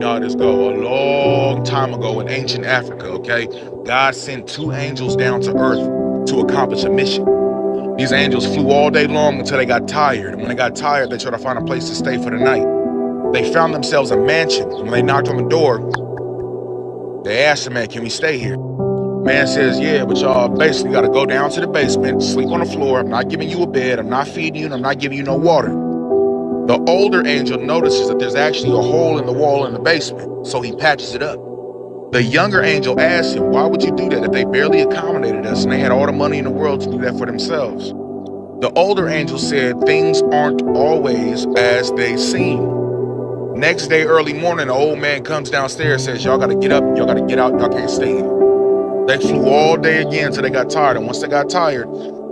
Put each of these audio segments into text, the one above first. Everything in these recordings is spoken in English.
Y'all, this go a long time ago in ancient Africa, okay? God sent two angels down to earth to accomplish a mission. These angels flew all day long until they got tired. And when they got tired, they tried to find a place to stay for the night. They found themselves a mansion. And when they knocked on the door, they asked the man, can we stay here? Man says, yeah, but y'all basically got to go down to the basement, sleep on the floor. I'm not giving you a bed. I'm not feeding you, and I'm not giving you no water. The older angel notices that there's actually a hole in the wall in the basement, so he patches it up. The younger angel asks him, why would you do that if they barely accommodated us and they had all the money in the world to do that for themselves? The older angel said, things aren't always as they seem. Next day, early morning, the old man comes downstairs and says, y'all gotta get up, y'all gotta get out, y'all can't stay here. They flew all day again until they got tired, and once they got tired,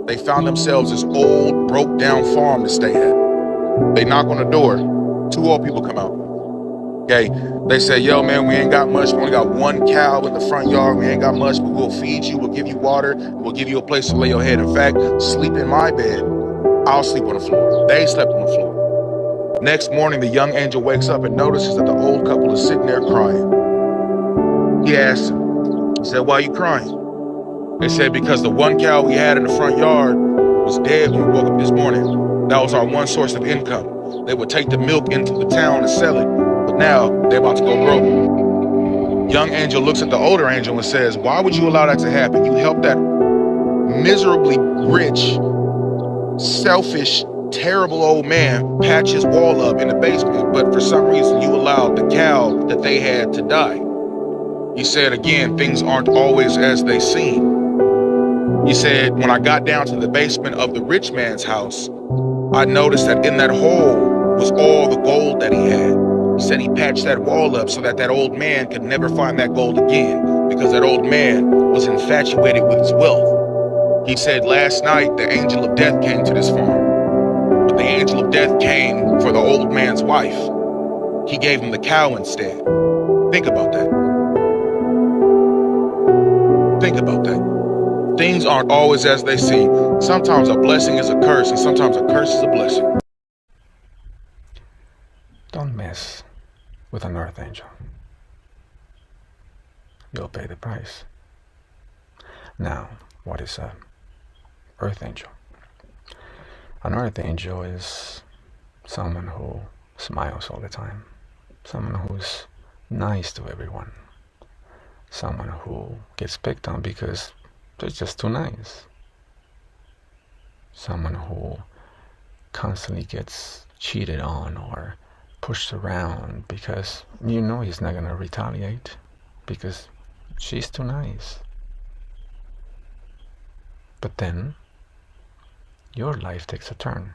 they found themselves this old, broke-down farm to stay at. They knock on the door. Two old people come out. Okay, they say, yo, man, we ain't got much. We only got one cow in the front yard. We ain't got much, but we'll feed you. We'll give you water. We'll give you a place to lay your head. In fact, sleep in my bed. I'll sleep on the floor. They slept on the floor. Next morning, the young angel wakes up and notices that the old couple is sitting there crying. He asks him, he said, why are you crying? They said, because the one cow we had in the front yard was dead when we woke up this morning. That was our one source of income. They would take the milk into the town and sell it, but now they're about to go broke. Young angel looks at the older angel and says, why would you allow that to happen? You helped that miserably rich, selfish, terrible old man patch his wall up in the basement, but for some reason you allowed the cow that they had to die. He said, again, things aren't always as they seem. He said, when I got down to the basement of the rich man's house, I noticed that in that hole was all the gold that he had. He said he patched that wall up so that that old man could never find that gold again, because that old man was infatuated with his wealth. He said last night the angel of death came to this farm, but the angel of death came for the old man's wife. He gave him the cow instead. Think about that. Think about that. Things aren't always as they seem. Sometimes a blessing is a curse, and sometimes a curse is a blessing. Don't mess with an earth angel. You'll pay the price. Now, what is an earth angel? An earth angel is someone who smiles all the time, someone who's nice to everyone, someone who gets picked on because they're just too nice. Someone who constantly gets cheated on or pushed around because you know he's not gonna retaliate because she's too nice. But then your life takes a turn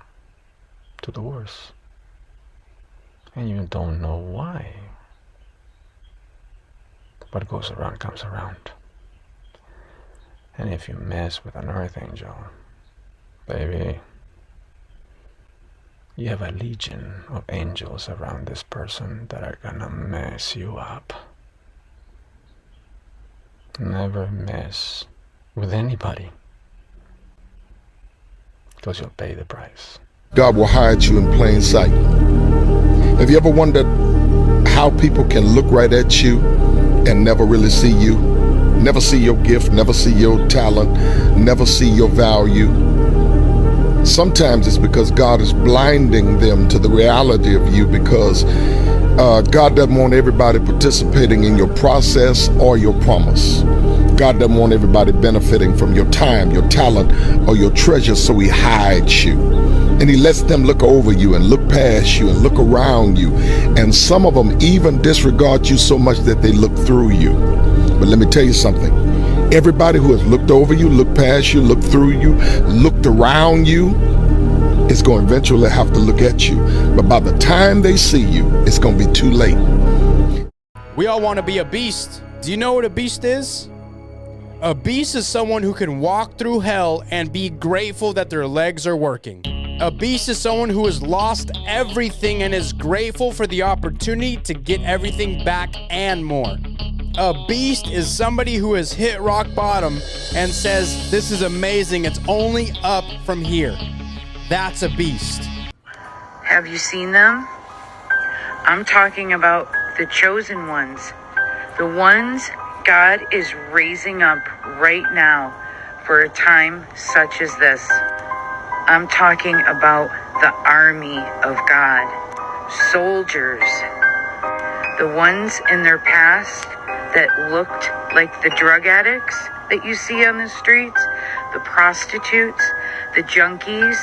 to the worse and you don't know why. What goes around comes around. And if you mess with an earth angel, baby, you have a legion of angels around this person that are gonna mess you up. Never mess with anybody, because you'll pay the price. God will hide you in plain sight. Have you ever wondered how people can look right at you and never really see you? Never see your gift, never see your talent, never see your value. Sometimes it's because God is blinding them to the reality of you, because God doesn't want everybody participating in your process or your promise. God doesn't want everybody benefiting from your time, your talent, or your treasure, so he hides you. And he lets them look over you and look past you and look around you. And some of them even disregard you so much that they look through you. But let me tell you something. Everybody who has looked over you, looked past you, looked through you, looked around you, is going to eventually have to look at you. But by the time they see you, it's going to be too late. We all want to be a beast. Do you know what a beast is? A beast is someone who can walk through hell and be grateful that their legs are working. A beast is someone who has lost everything and is grateful for the opportunity to get everything back and more. A beast is somebody who has hit rock bottom and says, this is amazing, it's only up from here. That's a beast. Have you seen them? I'm talking about the chosen ones, the ones God is raising up right now for a time such as this. I'm talking about the army of God, soldiers, the ones in their past that looked like the drug addicts that you see on the streets, the prostitutes, the junkies,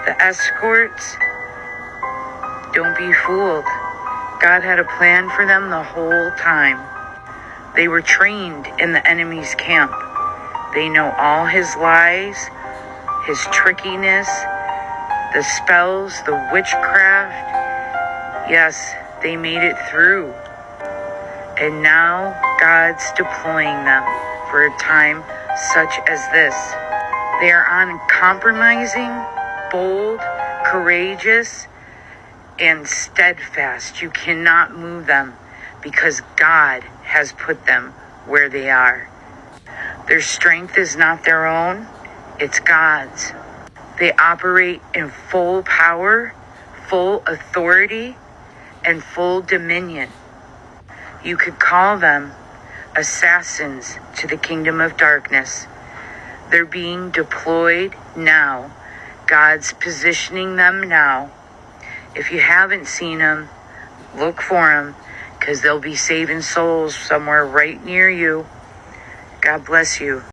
the escorts. Don't be fooled. God had a plan for them the whole time. They were trained in the enemy's camp. They know all his lies, his trickiness, the spells, the witchcraft. Yes, they made it through. And now God's deploying them for a time such as this. They are uncompromising, bold, courageous, and steadfast. You cannot move them because God has put them where they are. Their strength is not their own, it's God's. They operate in full power, full authority, and full dominion. You could call them assassins to the kingdom of darkness. They're being deployed now. God's positioning them now. If you haven't seen them, look for them, because they'll be saving souls somewhere right near you. God bless you.